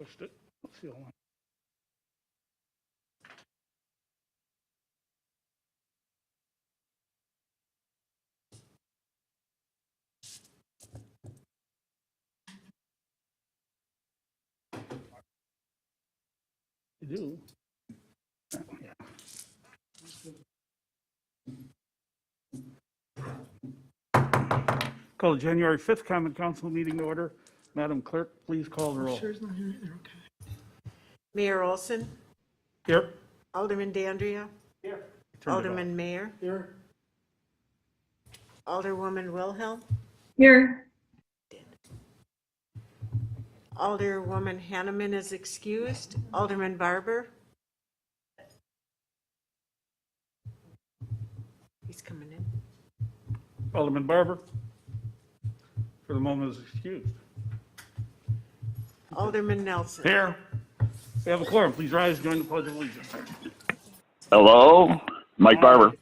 Pushed it. Let's see. Hold on. You do. Yeah. Call the January 5th Common Council meeting to order. Madam Clerk, please call the roll. Sher's not here either, okay. Mayor Olson, Here. Alderman Dandria, Here. Alderman Mayor, Here. Alderwoman Wilhelm, Here. Alderwoman Hanneman is excused, Alderman Barber. He's coming in. Alderman Barber, for the moment, is excused. Alderman Nelson. Here. We have a quorum. Please rise and join the Pledge of Allegiance. Hello, Mike Barber,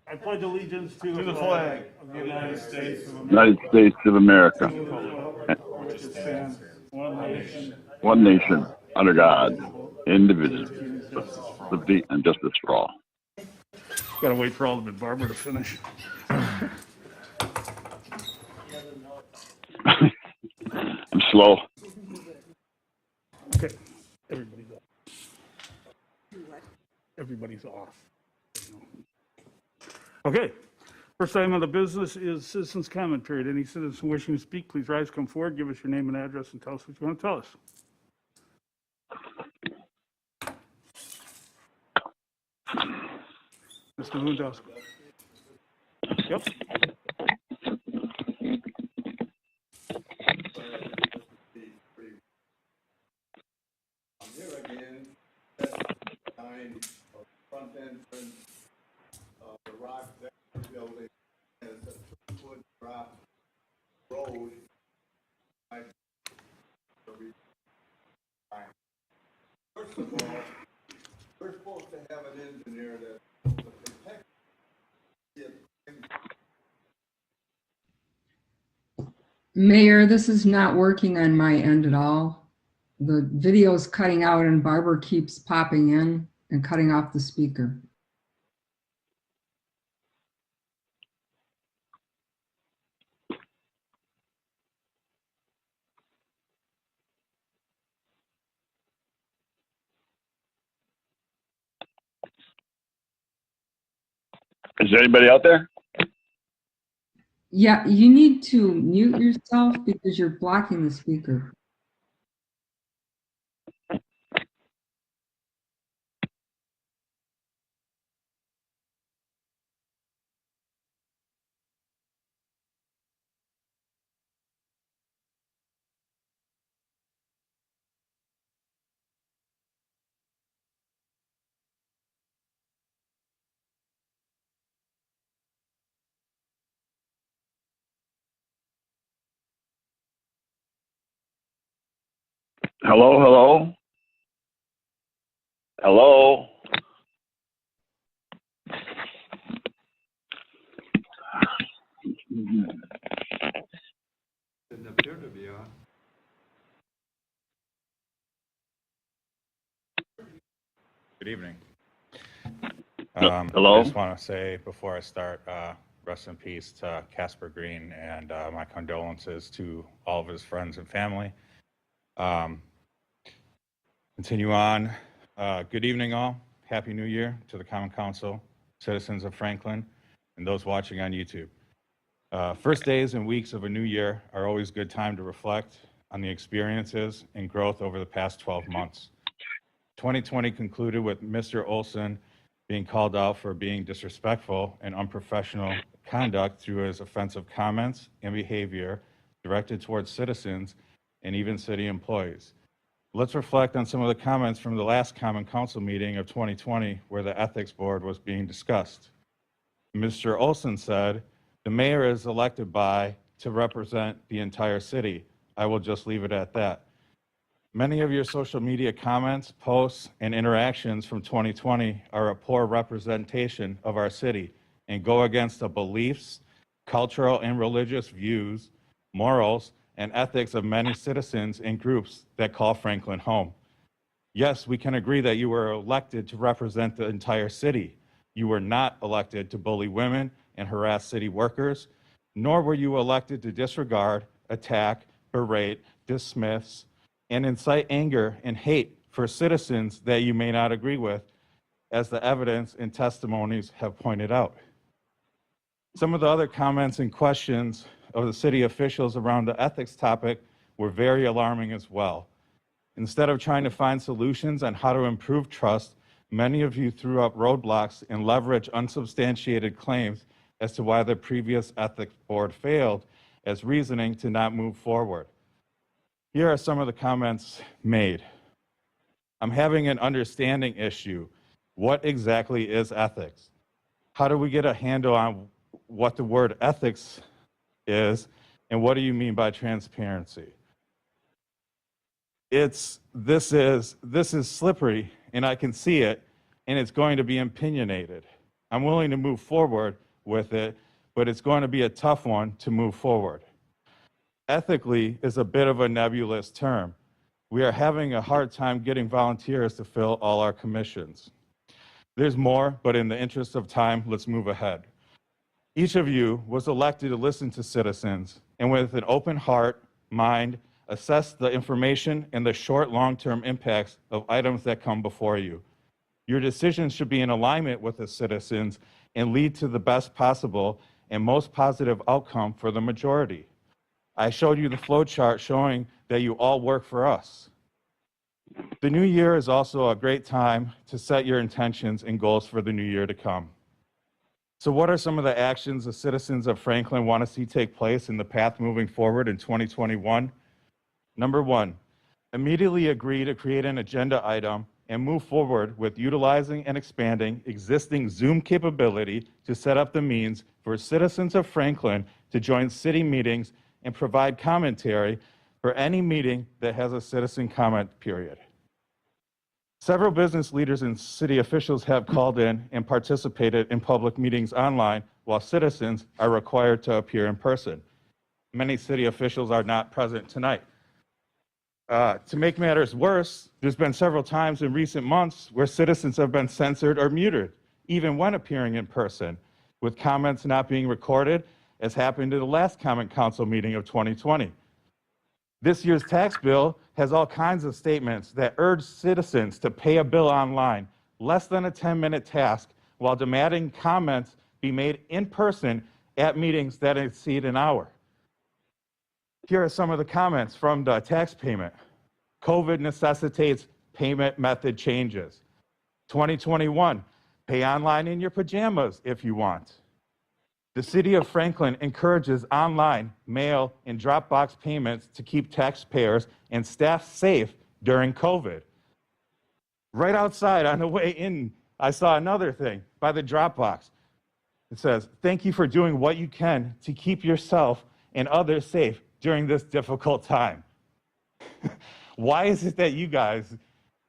I pledge allegiance to the flag of the United States of America, United States of America, which stands one nation, one nation, under God, indivisible, with liberty and justice for all. Gotta wait for Alderman Barber to finish. I'm slow. Okay, everybody's off. Everybody's off. Okay, first item on the business is citizens' comment period. Any citizen wishing to speak, please rise, come forward, give us your name and address, and tell us what you want to tell us. Mr. Lewandowski. Yep. I'm here again, behind the front entrance of the Rock Valley building, and it's a 2-foot drop road. First of all, we're supposed to have an engineer that will protect it. Mayor, this is not working on my end at all. The video is cutting out and Barbara keeps popping in and cutting off the speaker. Is there anybody out there? Yeah, you need to mute yourself because you're blocking the speaker. Hello, hello? Hello? Didn't appear to be on. Good evening. Hello? I just want to say before I start, rest in peace to Casper Green and my condolences to all of his friends and family. Continue on. Good evening, all. Happy New Year to the Common Council, citizens of Franklin, and those watching on YouTube. First days and weeks of a new year are always a good time to reflect on the experiences and growth over the past 12 months. 2020 concluded with Mr. Olson being called out for being disrespectful and unprofessional conduct through his offensive comments and behavior directed towards citizens and even city employees. Let's reflect on some of the comments from the last Common Council meeting of 2020 where the Ethics Board was being discussed. Mr. Olson said, "The mayor is elected by to represent the entire city. I will just leave it at that." Many of your social media comments, posts, and interactions from 2020 are a poor representation of our city and go against the beliefs, cultural and religious views, morals, and ethics of many citizens and groups that call Franklin home. Yes, we can agree that you were elected to represent the entire city. You were not elected to bully women and harass city workers, nor were you elected to disregard, attack, berate, dismiss, and incite anger and hate for citizens that you may not agree with, as the evidence and testimonies have pointed out. Some of the other comments and questions of the city officials around the ethics topic were very alarming as well. Instead of trying to find solutions on how to improve trust, many of you threw up roadblocks and leveraged unsubstantiated claims as to why the previous ethics board failed as reasoning to not move forward. Here are some of the comments made. I'm having an understanding issue. What exactly is ethics? How do we get a handle on what the word ethics is, and what do you mean by transparency? This is slippery, and I can see it, and it's going to be opinionated. I'm willing to move forward with it, but it's going to be a tough one to move forward. Ethically is a bit of a nebulous term. We are having a hard time getting volunteers to fill all our commissions. There's more, but in the interest of time, let's move ahead. Each of you was elected to listen to citizens, and with an open heart, mind, assess the information and the short, long-term impacts of items that come before you. Your decisions should be in alignment with the citizens and lead to the best possible and most positive outcome for the majority. I showed you the flow chart showing that you all work for us. The new year is also a great time to set your intentions and goals for the new year to come. So what are some of the actions the citizens of Franklin want to see take place in the path moving forward in 2021? Number one, immediately agree to create an agenda item and move forward with utilizing and expanding existing Zoom capability to set up the means for citizens of Franklin to join city meetings and provide commentary for any meeting that has a citizen comment period. Several business leaders and city officials have called in and participated in public meetings online, while citizens are required to appear in person. Many city officials are not present tonight. To make matters worse, there's been several times in recent months where citizens have been censored or muted, even when appearing in person, with comments not being recorded, as happened at the last Common Council meeting of 2020. This year's tax bill has all kinds of statements that urge citizens to pay a bill online, less than a 10-minute task, while demanding comments be made in person at meetings that exceed an hour. Here are some of the comments from the tax payment. COVID necessitates payment method changes. 2021, pay online in your pajamas if you want. The city of Franklin encourages online, mail, and Dropbox payments to keep taxpayers and staff safe during COVID. Right outside on the way in, I saw another thing by the Dropbox. It says, "Thank you for doing what you can to keep yourself and others safe during this difficult time." Why is it that you guys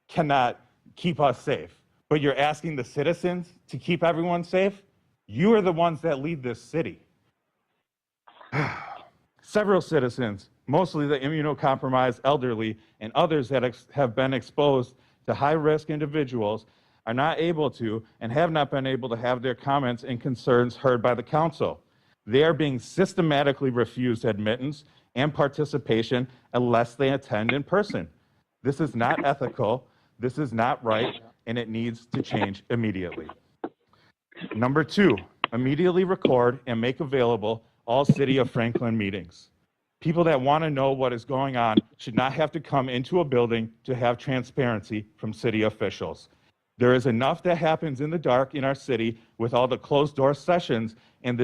cannot keep us safe, but you're asking the citizens to keep everyone safe? You are the ones that lead this city. Several citizens, mostly the immunocompromised elderly and others that have been exposed to high-risk individuals, are not able to and have not been able to have their comments and concerns heard by the council. They are being systematically refused admittance and participation unless they attend in person. This is not ethical, this is not right, and it needs to change immediately. Number two, immediately record and make available all City of Franklin meetings. People that want to know what is going on should not have to come into a building to have transparency from city officials. There is enough that happens in the dark in our city with all the closed-door sessions, and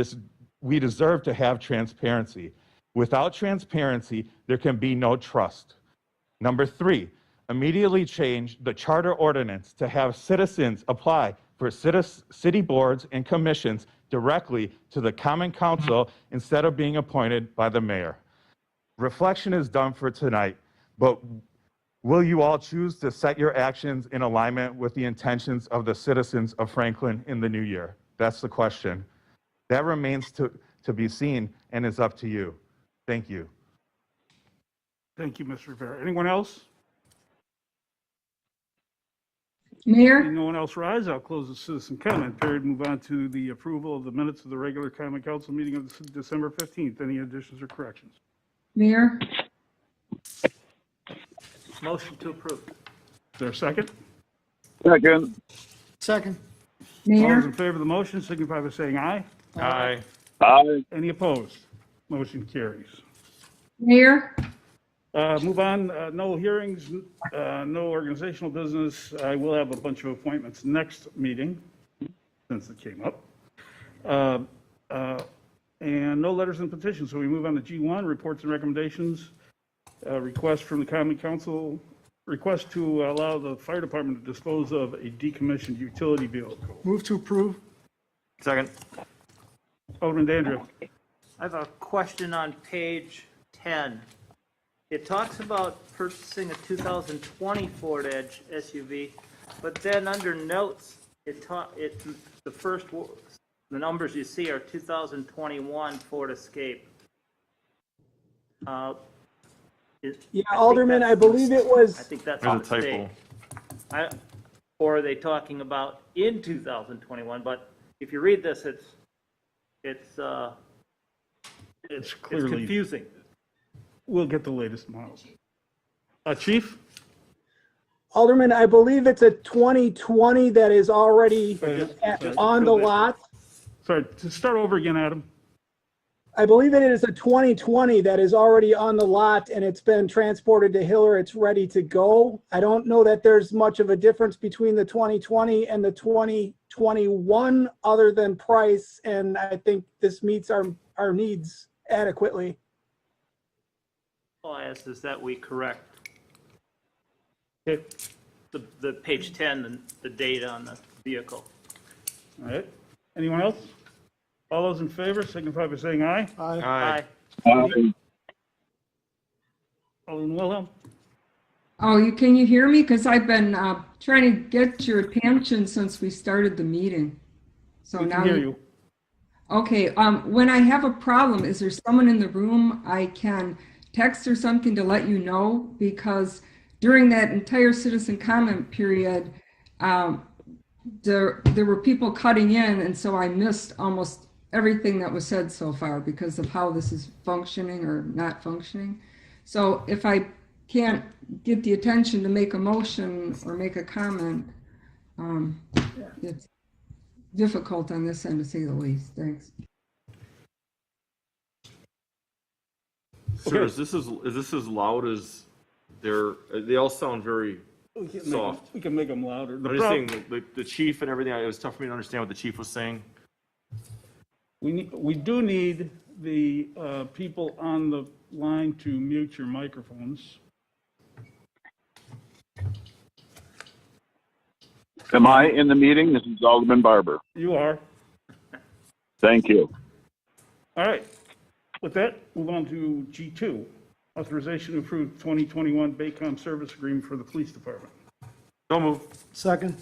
we deserve to have transparency. Without transparency, there can be no trust. Number three, immediately change the charter ordinance to have citizens apply for city boards and commissions directly to the Common Council instead of being appointed by the mayor. Reflection is done for tonight, but will you all choose to set your actions in alignment with the intentions of the citizens of Franklin in the new year? That's the question. That remains to be seen and is up to you. Thank you. Thank you, Mr. Rivera. Anyone else? Mayor, Seeing no one else rise, I'll close the citizen comment period, move on to the approval of the minutes of the regular common council meeting of December 15th. Any additions or corrections? Mayor, Motion to approve. Is there a second? Second. Second. All those in Mayor, favor of the motion signify by saying aye. Aye. Aye. Any opposed? Motion carries. Mayor, Move on, no hearings, no organizational business. I will have a bunch of appointments next meeting, since it came up. And no letters and petitions, so we move on to G1, reports and recommendations. Request from the common council, request to allow the fire department to dispose of a decommissioned utility vehicle. Move to approve. Second. Alderman Dandruff. I have a question on page 10. It talks about purchasing a 2020 Ford Edge SUV, but then under notes, the numbers you see are 2021 Ford Escape. Yeah, Alderman, I believe it was, I think that's a There's a mistake. typo. Or are they talking about in 2021? But if you read this, it's Clearly, confusing. we'll get the latest models. Chief? Alderman, I believe it's a 2020 that is already on the lot. Sorry, to start over again, Adam. I believe it is a 2020 that is already on the lot and it's been transported to Hiller. It's ready to go. I don't know that there's much of a difference between the 2020 and the 2021 other than price. And I think this meets our needs adequately. All I ask is that we correct Okay, the page 10, the data on the vehicle. all right. Anyone else? All those in favor signify by saying aye. Aye. Aye. Alderman Wilhelm? can you hear me? Because I've been trying to get your attention since we started the meeting. So We now can hear you. Okay, when I have a problem, is there someone in the room I can text or something to let you know? Because during that entire citizen comment period, there were people cutting in, and so I missed almost everything that was said so far because of how this is functioning or not functioning. So if I can't get the attention to make a motion or make a comment, it's difficult on this end to say the least. Thanks. Sir, is this as loud as they all sound very soft. We can make them louder. I'm just saying, the chief and everything, it was tough for me to understand what the chief was saying. We do need the people on the line to mute your microphones. Am I in the meeting? This is Alderman Barber. You are. Thank you. All right. With that, move on to G2, authorization to approve 2021 Baycom service agreement for the police department. So move. Second.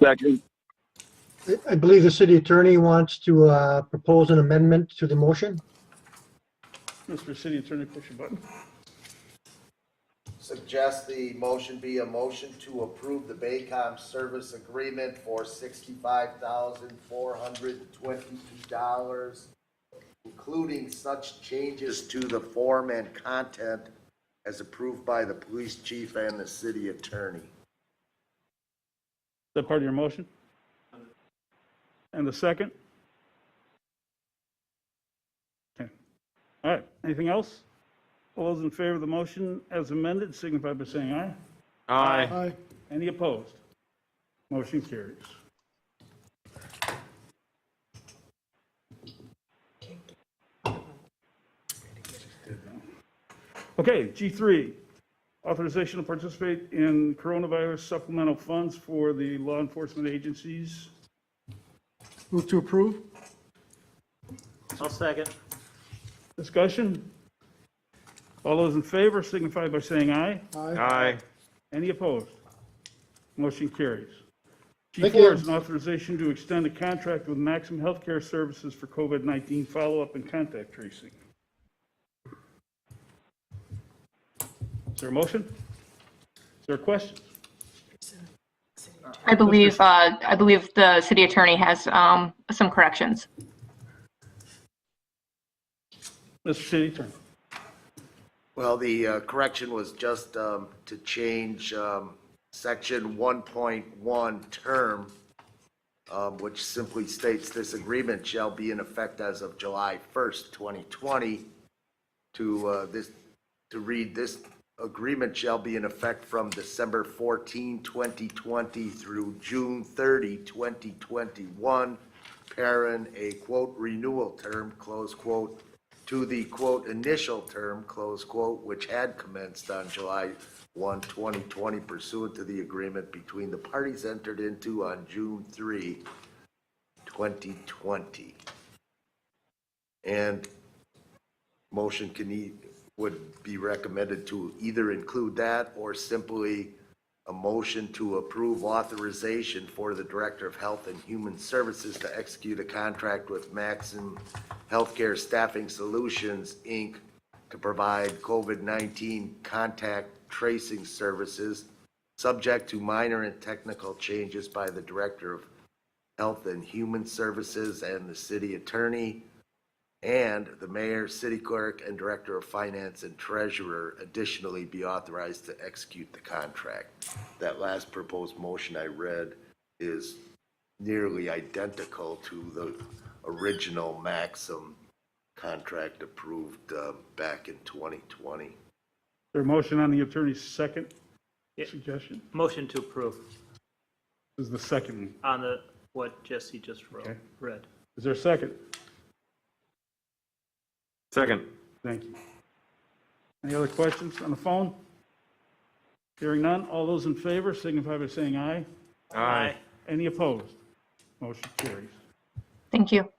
Second. I believe the city attorney wants to propose an amendment to the motion. Mr. City Attorney, push your button. Suggest the motion be a motion to approve the Baycom service agreement for $65,422, including such changes to the form and content as approved by the police chief and the city attorney. Is that part of your motion? And the second? Okay. All right. Anything else? All those in favor of the motion as amended signify by saying aye. Aye. Any opposed? Motion carries. Okay, G3, authorization to participate in coronavirus supplemental funds for the law enforcement agencies. Move to approve. I'll second. Discussion? All those in favor signify by saying aye. Aye. Any opposed? Motion carries. Thank G4 you. is an authorization to extend a contract with Maximum Healthcare Services for COVID-19 follow-up and contact tracing. Is there a motion? Is there a question? I believe the city attorney has some corrections. Mr. City Attorney. Well, the correction was just to change section 1.1 term, which simply states this agreement shall be in effect as of July 1st, 2020, to read this agreement shall be in effect from December 14, 2020 through June 30, 2021, parent a quote renewal term, close quote, to the quote initial term, close quote, which had commenced on July 1, 2020 pursuant to the agreement between the parties entered into on June 3, 2020. And motion would be recommended to either include that or simply a motion to approve authorization for the Director of Health and Human Services to execute a contract with Maxim Healthcare Staffing Solutions, Inc. to provide COVID-19 contact tracing services, subject to minor and technical changes by the Director of Health and Human Services and the City Attorney, and the Mayor, City Clerk, and Director of Finance and Treasurer additionally be authorized to execute the contract. That last proposed motion I read is nearly identical to the original Maxim contract approved back in 2020. Is there a motion on the attorney's second Yeah. suggestion? Motion to approve This is the second. on what Jesse just Okay. read. Is there a second? Second. Thank you. Any other questions on the phone? Hearing none, all those in favor signify by saying aye. Aye. Any opposed? Motion carries. Thank you.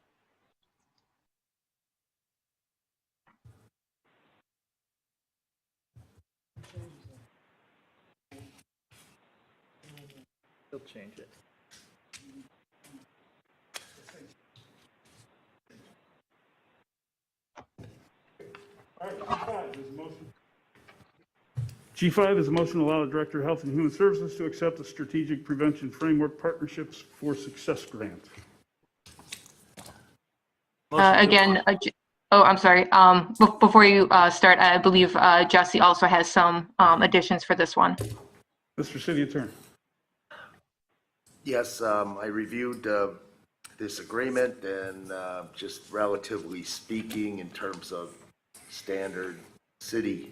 He'll change it. All right, G5 is a motion to allow the Director of Health and Human Services to accept the Strategic Prevention Framework Partnerships for Success Grant. I'm sorry. Before you start, I believe Jesse also has some additions for this one. Mr. City Attorney. Yes, I reviewed this agreement and just relatively speaking in terms of standard city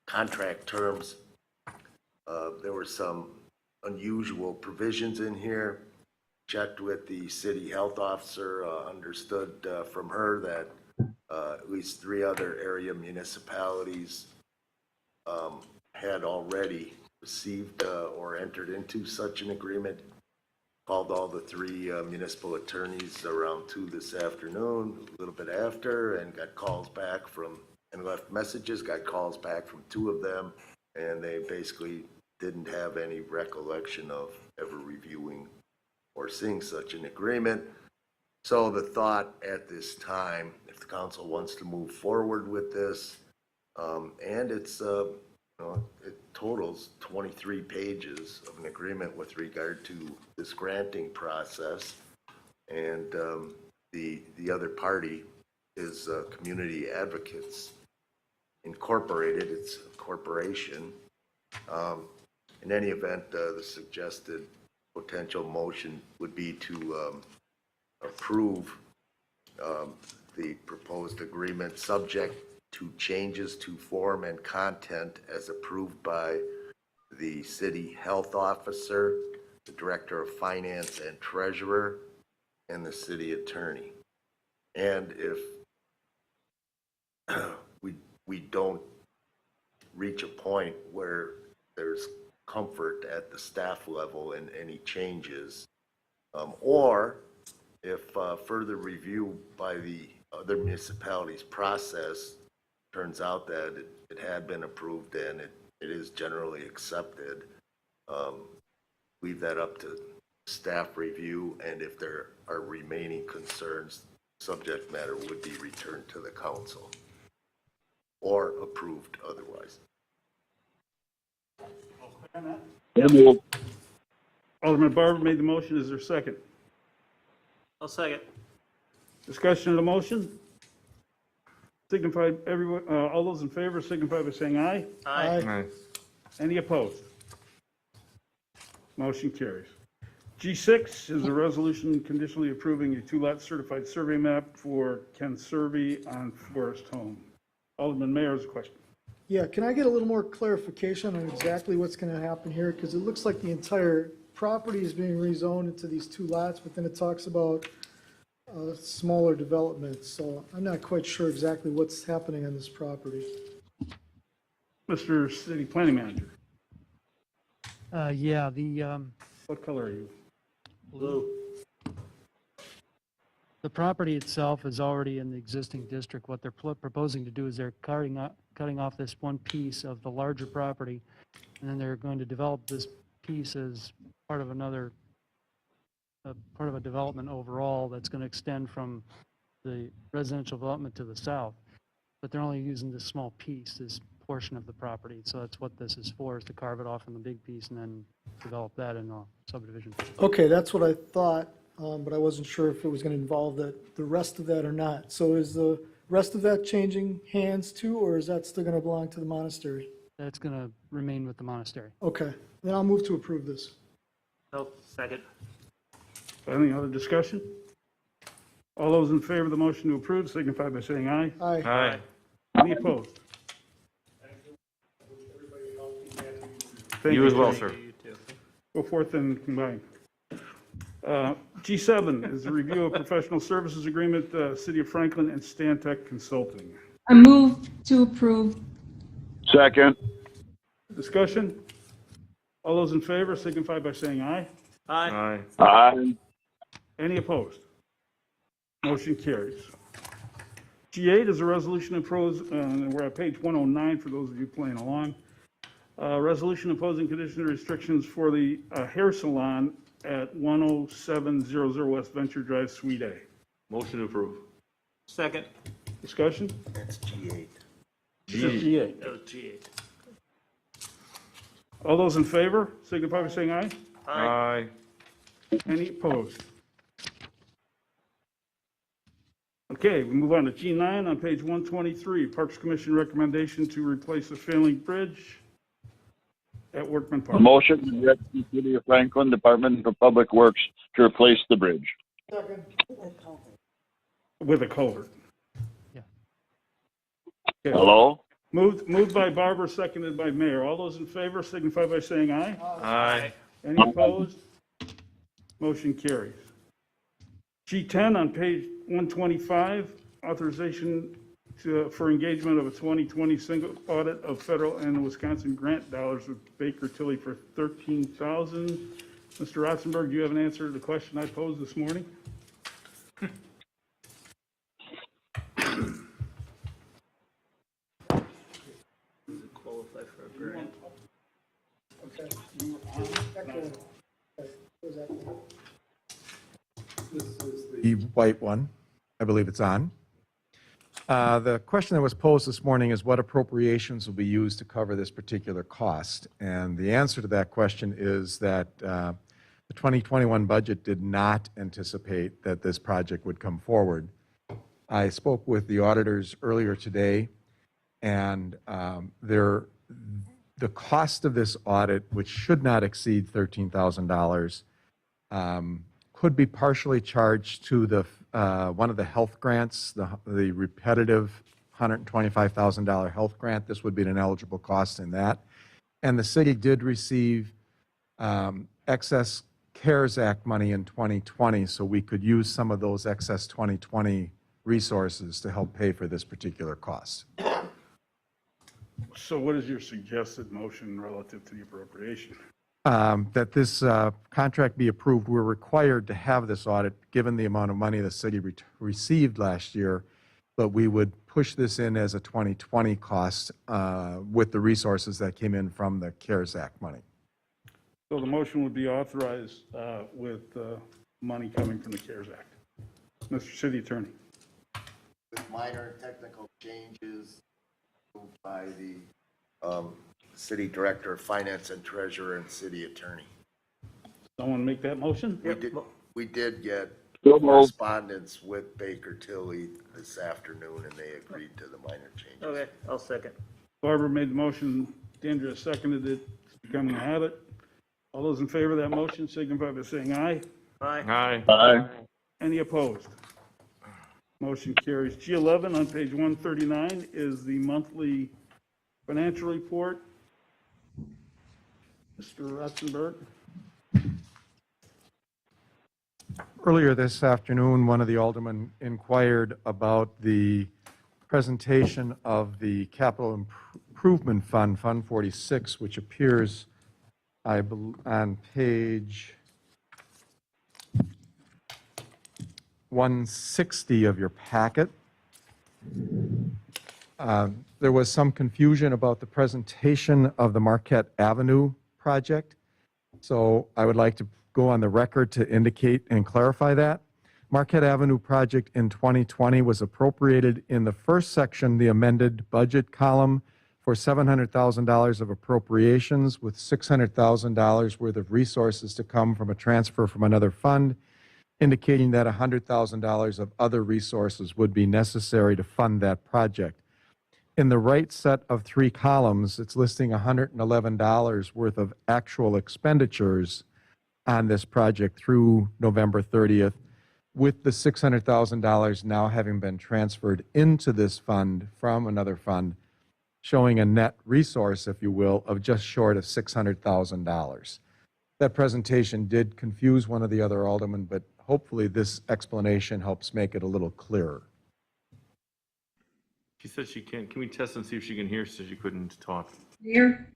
contract terms, there were some unusual provisions in here. Checked with the city health officer, understood from her that at least 3 other area municipalities had already received or entered into such an agreement. Called all the 3 municipal attorneys around 2 this afternoon, a little bit after, and got calls back from, and left messages, got calls back from 2 of them, and they basically didn't have any recollection of ever reviewing or seeing such an agreement. So the thought at this time, if the council wants to move forward with this, and it's it totals 23 pages of an agreement with regard to this granting process, and the other party is Community Advocates Incorporated. It's a corporation. In any event, the suggested potential motion would be to approve the proposed agreement subject to changes to form and content as approved by the city health officer, the director of finance and treasurer, and the city attorney. And if we don't reach a point where there's comfort at the staff level in any changes, or if further review by the other municipalities process turns out that it had been approved and it is generally accepted, leave that up to staff review, and if there are remaining concerns, subject matter would be returned to the council or approved otherwise. So moved. Alderman Barber made the motion. Is there a second? I'll second. Discussion of the motion? Signify everyone, all those in favor signify by saying aye. Aye. Any opposed? Motion carries. G6 is a resolution conditionally approving a two-lot certified survey map for Ken Serby on Forest Home. Alderman Mayor has a question. Yeah, can I get a little more clarification on exactly what's going to happen here? Because it looks like the entire property is being rezoned into these two lots, but then it talks about smaller developments. So I'm not quite sure exactly what's happening on this property. Mr. City Planning Manager, Yeah, the, what color are you? Blue. the property itself is already in the existing district. What they're proposing to do is they're cutting off this one piece of the larger property, and then they're going to develop this piece as part of another, part of a development overall that's going to extend from the residential development to the south. But they're only using this small piece, this portion of the property. So that's what this is for, is to carve it off from the big piece and then develop that in a subdivision. Okay, that's what I thought, but I wasn't sure if it was going to involve the rest of that or not. So is the rest of that changing hands too, or is that still going to belong to the monastery? That's going to remain with the monastery. Okay, then I'll move to approve this. No, second. Any other discussion? All those in favor of the motion to approve signify by saying aye. Aye. Aye. Any opposed? Thank You as well, Jay. sir. You too. Go forth and combine. G7 is a review of professional services agreement, City of Franklin and Stantec Consulting. I move to approve. Second. Discussion? All those in favor signify by saying aye. Aye. Aye. Aye. Any opposed? Motion carries. G8 is a resolution imposed, and we're at page 109 for those of you playing along. Resolution imposing conditions and restrictions for the hair salon at 10700 West Venture Drive, Suite A. Motion to approve. Second. Discussion? That's G8. G8. That was G8. All those in favor signify by saying aye. Aye. Any opposed? Okay, we move on to G9 on page 123. Parks Commission recommendation to replace a failing bridge at Workman A Park. motion to direct the City of Franklin Department of Public Works to replace the bridge. Second. With a culvert. Yeah. Okay. Hello? Moved by Barber, seconded by Mayor. All those in favor signify by saying aye. Aye. Any opposed? Motion carries. G10 on page 125, authorization for engagement of a 2020 single audit of federal and Wisconsin grant dollars with Baker Tilly for $13,000. Mr. Rotzenberg, do you have an answer to the question I posed this morning? Qualify for a grant. Okay. The white one, I believe it's on. The question that was posed this morning is what appropriations will be used to cover this particular cost? And the answer to that question is that the 2021 budget did not anticipate that this project would come forward. I spoke with the auditors earlier today, and the cost of this audit, which should not exceed $13,000, could be partially charged to the one of the health grants, the repetitive $125,000 health grant. This would be an eligible cost in that. And the city did receive excess CARES Act money in 2020, so we could use some of those excess 2020 resources to help pay for this particular cost. So what is your suggested motion relative to the appropriation? That this contract be approved. We're required to have this audit, given the amount of money the city received last year, but we would push this in as a 2020 cost with the resources that came in from the CARES Act money. So the motion would be authorized with money coming from the CARES Act. Mr. City Attorney. With minor technical changes moved by the city director of finance and treasurer and city attorney. Someone make that motion? We did get So moved. correspondence with Baker Tilly this afternoon, and they agreed to the minor changes. Okay, I'll second. Barbara made the motion, Dandria seconded it, it's becoming a habit. All those in favor of that motion signify by saying aye. Aye. Aye. Any opposed? Motion carries. G11 on page 139 is the monthly financial report. Mr. Ratzenberg. Earlier this afternoon, one of the aldermen inquired about the presentation of the Capital Improvement Fund, Fund 46, which appears on page 160 of your packet. There was some confusion about the presentation of the Marquette Avenue project, so I would like to go on the record to indicate and clarify that. Marquette Avenue project in 2020 was appropriated in the first section, the amended budget column, for $700,000 of appropriations with $600,000 worth of resources to come from a transfer from another fund, indicating that $100,000 of other resources would be necessary to fund that project. In the right set of three columns, it's listing $111 worth of actual expenditures on this project through November 30th, with the $600,000 now having been transferred into this fund from another fund, showing a net resource, if you will, of just short of $600,000. That presentation did confuse one of the other aldermen, but hopefully this explanation helps make it a little clearer. She said she can. Can we test and see if she can hear? She said she couldn't talk. Mayor,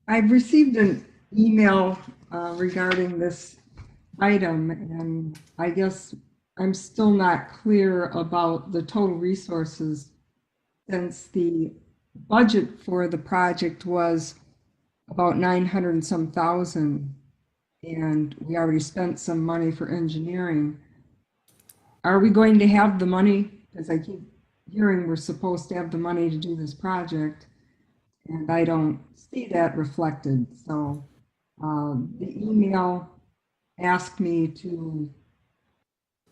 I've received an email regarding this item, and I guess I'm still not clear about the total resources, since the budget for the project was about 900 and some thousand, and we already spent some money for engineering. Are we going to have the money? Because I keep hearing we're supposed to have the money to do this project, and I don't see that reflected. So the email asked me to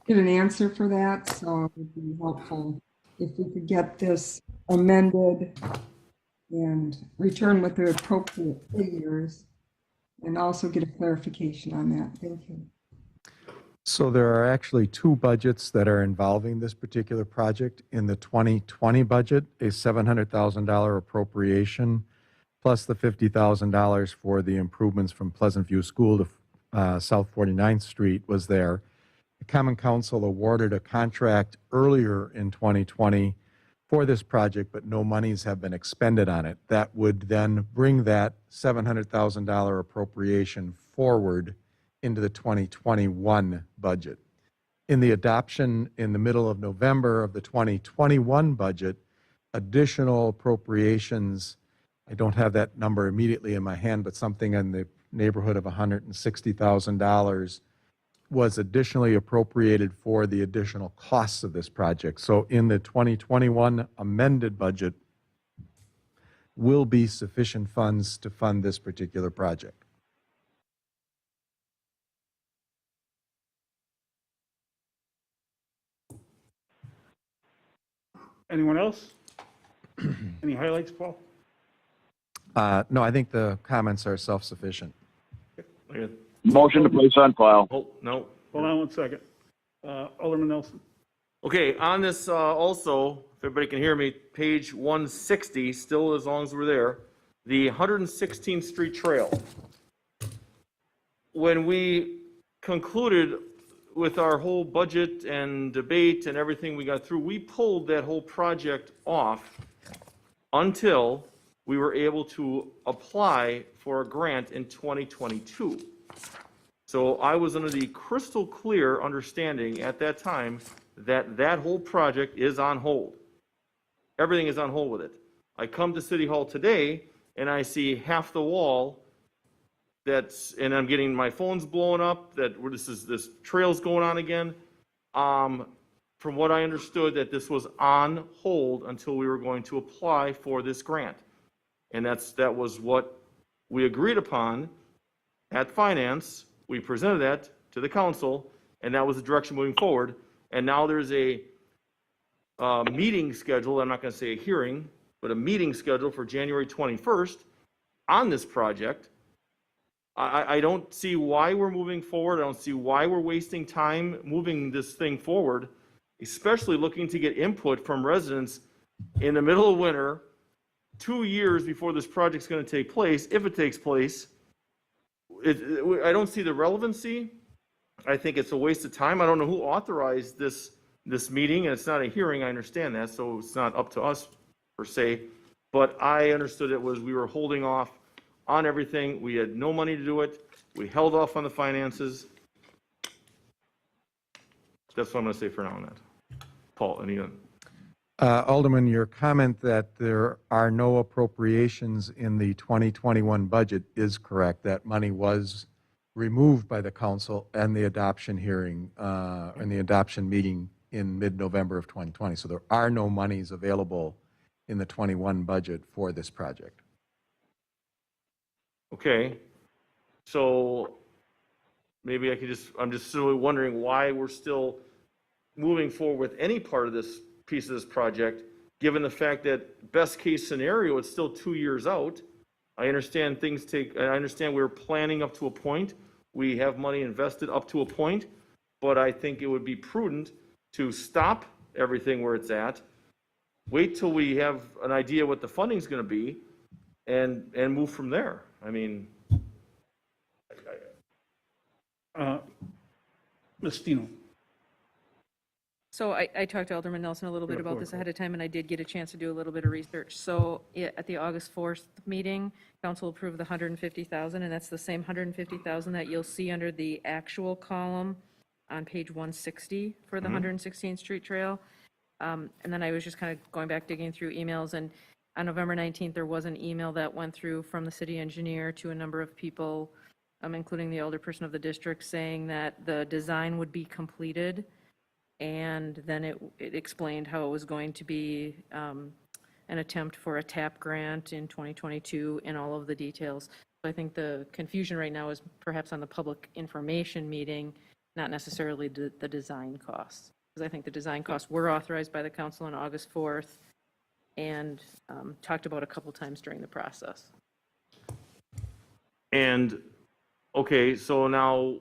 get an answer for that, so it would be helpful if we could get this amended and return with the appropriate figures, and also get a clarification on that. Thank you. So there are actually two budgets that are involving this particular project. In the 2020 budget, a $700,000 appropriation, plus the $50,000 for the improvements from Pleasant View School to South 49th Street was there. The Common Council awarded a contract earlier in 2020 for this project, but no monies have been expended on it. That would then bring that $700,000 appropriation forward into the 2021 budget. In the adoption in the middle of November of the 2021 budget, additional appropriations, I don't have that number immediately in my hand, but something in the neighborhood of $160,000 was additionally appropriated for the additional costs of this project. So in the 2021 amended budget will be sufficient funds to fund this particular project. Anyone else? Any highlights, Paul? No, I think the comments are self-sufficient. Okay. Motion to place on file. Oh, no. Hold on one second. Alderman Nelson. Okay, on this also, if everybody can hear me, page 160, still as long as we're there, the 116th Street Trail. When we concluded with our whole budget and debate and everything we got through, we pulled that whole project off until we were able to apply for a grant in 2022. So I was under the crystal clear understanding at that time that that whole project is on hold. Everything is on hold with it. I come to City Hall today and I see half the wall and I'm getting my phone's blowing up that this trail's going on again. from what I understood, that this was on hold until we were going to apply for this grant. And that was what we agreed upon at finance. We presented that to the council, and that was the direction moving forward. And now there's a meeting scheduled, I'm not going to say a hearing, but a meeting scheduled for January 21st on this project. I don't see why we're moving forward. I don't see why we're wasting time moving this thing forward, especially looking to get input from residents in the middle of winter, 2 years before this project's going to take place, if it takes place. I don't see the relevancy. I think it's a waste of time. I don't know who authorized this meeting, and it's not a hearing, I understand that, so it's not up to us per se. But I understood it was we were holding off on everything. We had no money to do it. We held off on the finances. That's what I'm going to say for now on that. Paul, any? Alderman, your comment that there are no appropriations in the 2021 budget is correct. That money was removed by the council and the adoption hearing and the adoption meeting in mid-November of 2020. So there are no monies available in the 21 budget for this project. Okay. So maybe I'm just really wondering why we're still moving forward with any part of this piece of this project, given the fact that best case scenario, it's still 2 years out. I understand I understand we're planning up to a point. We have money invested up to a point, but I think it would be prudent to stop everything where it's at, wait till we have an idea what the funding's going to be, and move from there. I mean, Ms. Stino. So I talked to Alderman Nelson a little bit about this ahead of time, and I did get a chance to do a little bit of research. So at the August 4th meeting, council approved the $150,000, and that's the same $150,000 that you'll see under the actual column on page 160 for the 116th Street Trail. And then I was just kind of going back, digging through emails, and on November 19th, there was an email that went through from the city engineer to a number of people, including the alderperson of the district, saying that the design would be completed. And then it explained how it was going to be an attempt for a TAP grant in 2022 and all of the details. So I think the confusion right now is perhaps on the public information meeting, not necessarily the design costs. Because I think the design costs were authorized by the council on August 4th and talked about a couple times during the process. and okay, so now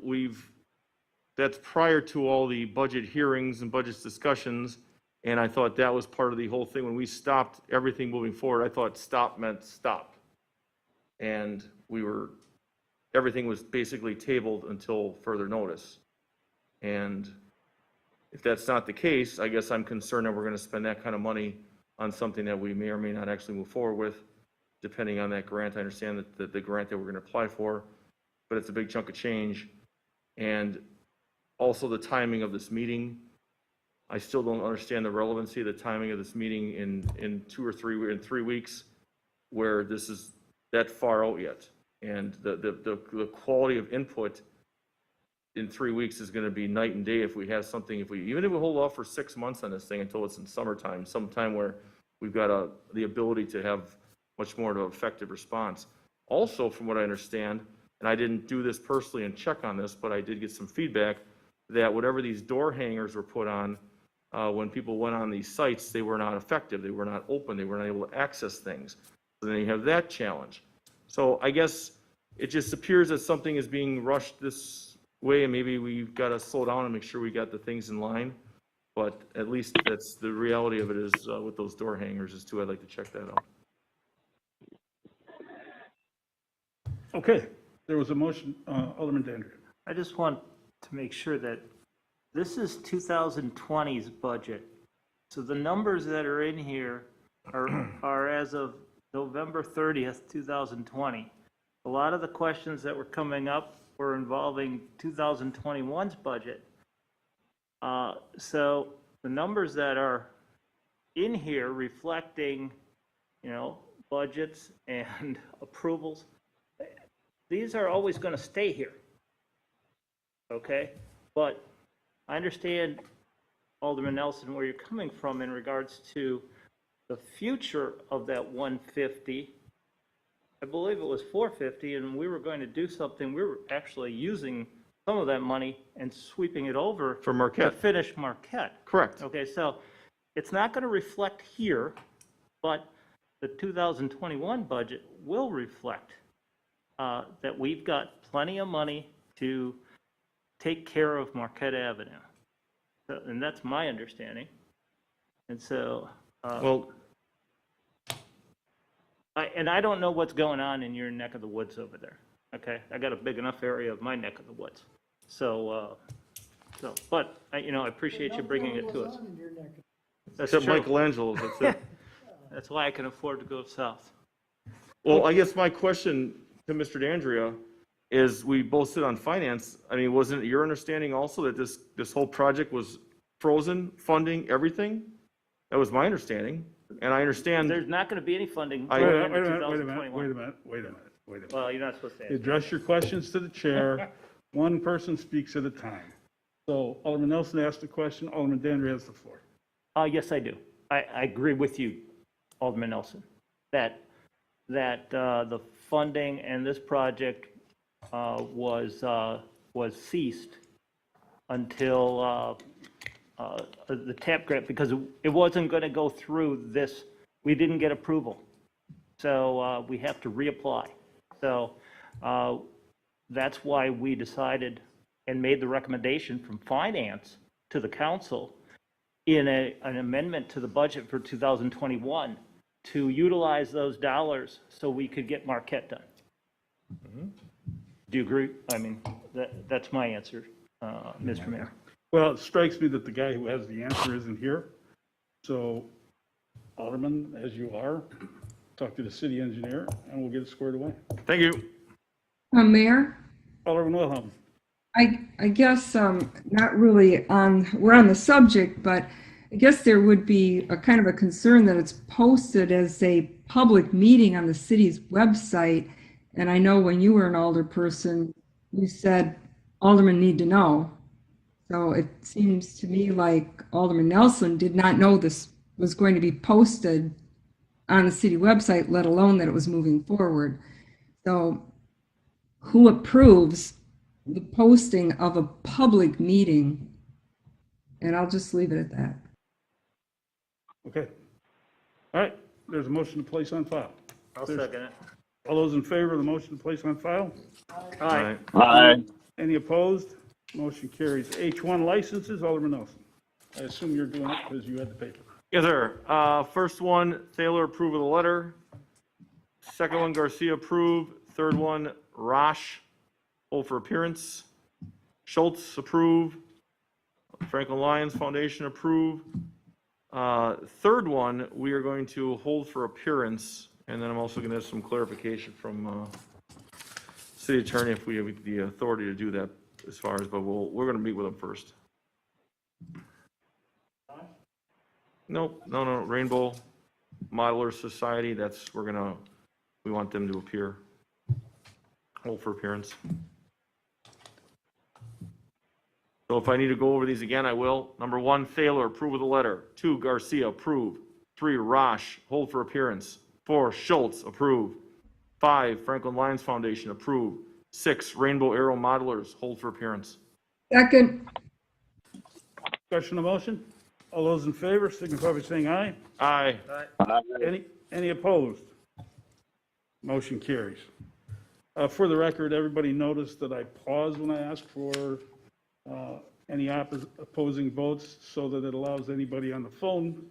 that's prior to all the budget hearings and budget discussions, and I thought that was part of the whole thing. When we stopped everything moving forward, I thought stop meant stop. And everything was basically tabled until further notice. And if that's not the case, I guess I'm concerned that we're going to spend that kind of money on something that we may or may not actually move forward with, depending on that grant. I understand that the grant that we're going to apply for, but it's a big chunk of change. And also the timing of this meeting. I still don't understand the relevancy of the timing of this meeting in 3 weeks, where this is that far out yet. And the quality of input in 3 weeks is going to be night and day if we have something, even if we hold off for 6 months on this thing until it's in summertime, sometime where we've got the ability to have much more of an effective response. Also, from what I understand, and I didn't do this personally and check on this, but I did get some feedback that whatever these door hangers were put on, when people went on these sites, they were not effective. They were not open. They were not able to access things. So then you have that challenge. So I guess it just appears that something is being rushed this way, and maybe we've got to slow down and make sure we got the things in line. But at least that's the reality of it is with those door hangers is too. I'd like to check that out. Okay, there was a motion, Alderman Dandridge. I just want to make sure that this is 2020's budget. So the numbers that are in here are as of November 30th, 2020. A lot of the questions that were coming up were involving 2021's budget. So the numbers that are in here reflecting, budgets and approvals, these are always going to stay here. Okay? But I understand Alderman Nelson, where you're coming from in regards to the future of that 150. I believe it was 450, and we were going to do something. We were actually using some of that money and sweeping it over For Marquette. to finish Marquette. Correct. Okay, so it's not going to reflect here, but the 2021 budget will reflect that we've got plenty of money to take care of Marquette Avenue. And that's my understanding. And so, Well, I don't know what's going on in your neck of the woods over there. Okay, I got a big enough area of my neck of the woods. So, but I appreciate you bringing it to us. That's except true. Michelangelo's, that's it. That's why I can afford to go south. Well, I guess my question to Mr. D'Andrea is, we both sit on finance. I mean, wasn't it your understanding also that this whole project was frozen, funding, everything? That was my understanding, and I understand. There's not going to be any funding I- going Wait a into minute, 2021. wait a minute. Well, you're not supposed to. Address your questions to the chair. One person speaks at a time. So Alderman Nelson asked the question, Alderman D'Andrea has the floor. Yes, I do. I agree with you, Alderman Nelson, that the funding and this project was ceased until the TAP grant, because it wasn't going to go through this. We didn't get approval, so we have to reapply. So that's why we decided and made the recommendation from finance to the council in an amendment to the budget for 2021 to utilize those dollars so we could get Marquette done. Do you agree? I mean, that's my answer, Mr. Mayor. Well, it strikes me that the guy who has the answer isn't here. So Alderman, as you are, talk to the city engineer and we'll get it squared away. Thank you. Mayor, Alderman Wilhelm. I guess not really we're on the subject, but I guess there would be a kind of a concern that it's posted as a public meeting on the city's website. And I know when you were an alderperson, you said aldermen need to know. So it seems to me like Alderman Nelson did not know this was going to be posted on the city website, let alone that it was moving forward. So who approves the posting of a public meeting? And I'll just leave it at that. Okay. All right, there's a motion to place on file. I'll second it. All those in favor of the motion to place on file? Aye. Aye. Any opposed? Motion carries. H1 licenses, Alderman Nelson. I assume you're doing it because you had the paper. Yes, sir. First one, Thaler, approve of the letter. Second one, Garcia, approve. Third one, Rosh, hold for appearance. Schultz, approve. Franklin Lyons Foundation, approve. Third one, we are going to hold for appearance, and then I'm also going to have some clarification from city attorney if we have the authority to do that as far as, but we're going to meet with them first. Nope, no, Rainbow Modeler Society, we want them to appear. Hold for appearance. So if I need to go over these again, I will. Number 1, Thaler, approve of the letter. 2, Garcia, approve. 3, Rosh, hold for appearance. 4, Schultz, approve. 5, Franklin Lyons Foundation, approve. 6, Rainbow Arrow Modelers, hold for appearance. Second. Discussion of motion? All those in favor, signify by saying aye. Aye. Any opposed? Motion carries. For the record, everybody noticed that I paused when I asked for any opposing votes so that it allows anybody on the phone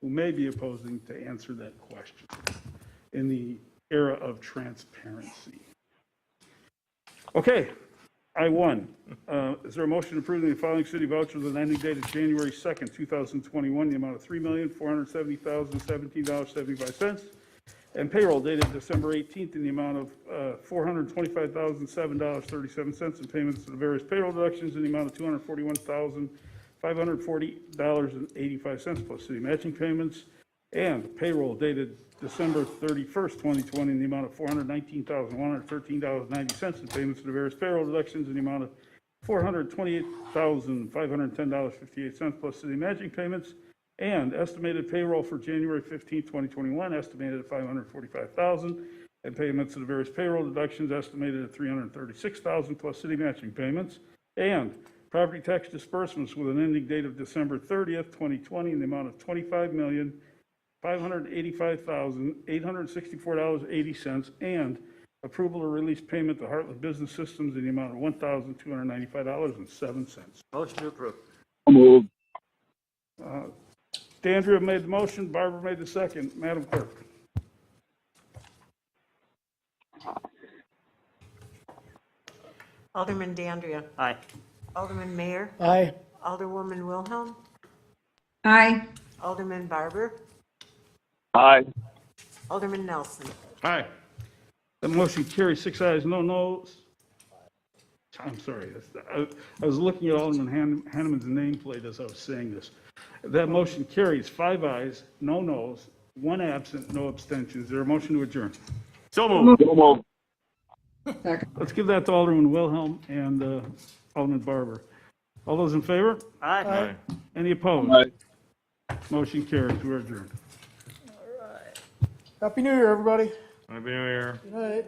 who may be opposing to answer that question in the era of transparency. Okay, I1. Is there a motion approving the following city vouchers with an ending date of January 2nd, 2021, the amount of $3,470,017.75, and payroll dated December 18th in the amount of $425,007.37, and payments to the various payroll deductions in the amount of $241,540.85 plus city matching payments, and payroll dated December 31st, 2020 in the amount of $419,113.90, and payments to the various payroll deductions in the amount of $428,510.58 plus city matching payments, and estimated payroll for January 15, 2021, estimated at $545,000, and payments to the various payroll deductions estimated at $336,000 plus city matching payments, and property tax disbursements with an ending date of December 30th, 2020, in the amount of $25,585,864.80, and approval to release payment to Heartland Business Systems in the amount of $1,295.07. Motion to approve. So moved. Dandria made the motion, Barbara made the second. Madam Clerk. Alderman Dandria. Aye. Alderman Mayor. Aye. Alderwoman Wilhelm. Aye. Alderman Barber. Aye. Alderman Nelson. Aye. The motion carries 6 ayes, no nos. I'm sorry, I was looking at Alderman Hanneman's nameplate as I was saying this. That motion carries 5 ayes, no nos, 1 absent, no abstentions. Is there a motion to adjourn? So moved. So moved. Second. Let's give that to Alderman Wilhelm and Alderman Barber. All those in favor? Aye. Any opposed? Aye. Motion carries. We're adjourned. Happy New Year, everybody. Happy New Year. Good night.